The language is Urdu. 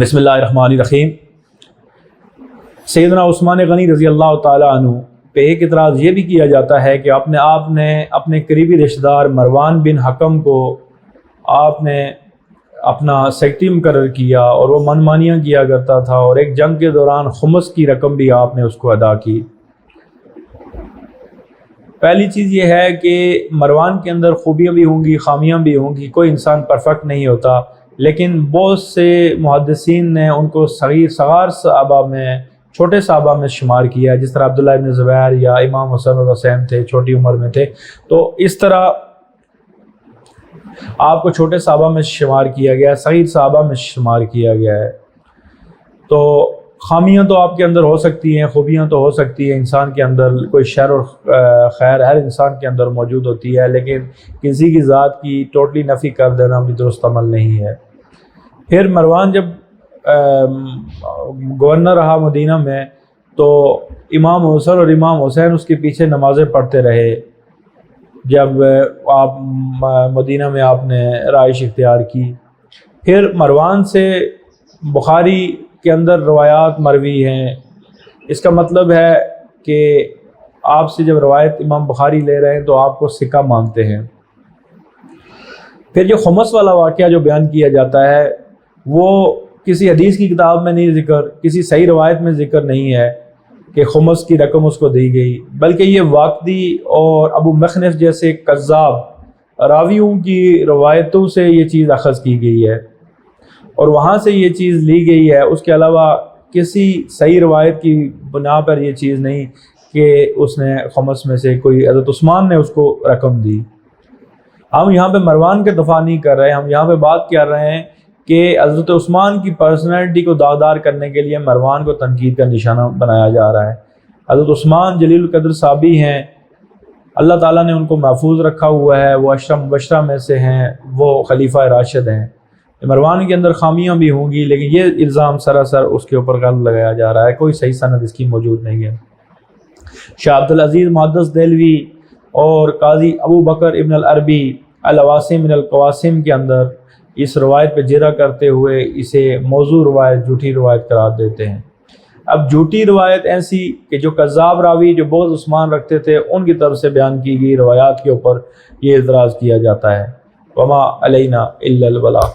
بسم اللہ الرحمن الرحیم۔ سیدنا عثمان غنی رضی اللہ تعالیٰ عنہ پہ ایک اعتراض یہ بھی کیا جاتا ہے کہ آپ نے اپنے قریبی رشتہ دار مروان بن حکم کو آپ نے اپنا سیکٹری مقرر کیا اور وہ منمانیاں کیا کرتا تھا، اور ایک جنگ کے دوران خمس کی رقم بھی آپ نے اس کو ادا کی۔ پہلی چیز یہ ہے کہ مروان کے اندر خوبیاں بھی ہوں گی، خامیاں بھی ہوں گی، کوئی انسان پرفیکٹ نہیں ہوتا، لیکن بہت سے محدثین نے ان کو صغار صحابہ میں، چھوٹے صحابہ میں شمار کیا ہے، جس طرح عبداللہ ابن زبیر یا امام حسن اور حسین تھے، چھوٹی عمر میں تھے، تو اس طرح آپ کو چھوٹے صحابہ میں شمار کیا گیا ہے، صغیر صحابہ میں شمار کیا گیا ہے۔ تو خامیاں تو آپ کے اندر ہو سکتی ہیں، خوبیاں تو ہو سکتی ہیں، انسان کے اندر کوئی شر اور خیر ہر انسان کے اندر موجود ہوتی ہے، لیکن کسی کی ذات کی ٹوٹلی نفی کر دینا بھی درست عمل نہیں ہے۔ پھر مروان جب گورنر رہا مدینہ میں تو امام حسن اور امام حسین اس کے پیچھے نمازیں پڑھتے رہے۔ جب آپ مدینہ میں آپ نے رہائش اختیار کی، پھر مروان سے بخاری کے اندر روایات مروی ہیں، اس کا مطلب ہے کہ آپ سے جب روایت امام بخاری لے رہے ہیں تو آپ کو ثقہ مانتے ہیں۔ پھر جو خمس والا واقعہ جو بیان کیا جاتا ہے وہ کسی حدیث کی کتاب میں نہیں ذکر، کسی صحیح روایت میں ذکر نہیں ہے کہ خمس کی رقم اس کو دی گئی، بلکہ یہ واقعی اور ابو مخنف جیسے کذاب راویوں کی روایتوں سے یہ چیز اخذ کی گئی ہے اور وہاں سے یہ چیز لی گئی ہے۔ اس کے علاوہ کسی صحیح روایت کی بنا پر یہ چیز نہیں کہ اس نے خمس میں سے کوئی حضرت عثمان نے اس کو رقم دی۔ ہم یہاں پہ مروان کے دفاع نہیں کر رہے، ہم یہاں پہ بات کر رہے ہیں کہ حضرت عثمان کی پرسنالٹی کو داغدار کرنے کے لیے مروان کو تنقید کا نشانہ بنایا جا رہا ہے۔ حضرت عثمان جلیل القدر صحابی ہیں، اللہ تعالیٰ نے ان کو محفوظ رکھا ہوا ہے، وہ عشرہ مبشرہ میں سے ہیں، وہ خلیفہ راشد ہیں۔ مروان کے اندر خامیاں بھی ہوں گی، لیکن یہ الزام سراسر اس کے اوپر غلط لگایا جا رہا ہے، کوئی صحیح سند اس کی موجود نہیں ہے۔ شاہ عبدالعزیز محدث دہلوی اور قاضی ابو بکر ابن العربی العواصم من القواسم کے اندر اس روایت پہ جرح کرتے ہوئے اسے موضوع روایت، جھوٹی روایت قرار دیتے ہیں۔ اب جھوٹی روایت ایسی کہ جو کذاب راوی جو بہت عثمان رکھتے تھے ان کی طرف سے بیان کی گئی روایات کے اوپر یہ اعتراض کیا جاتا ہے۔ وما علینا الا البلاغ۔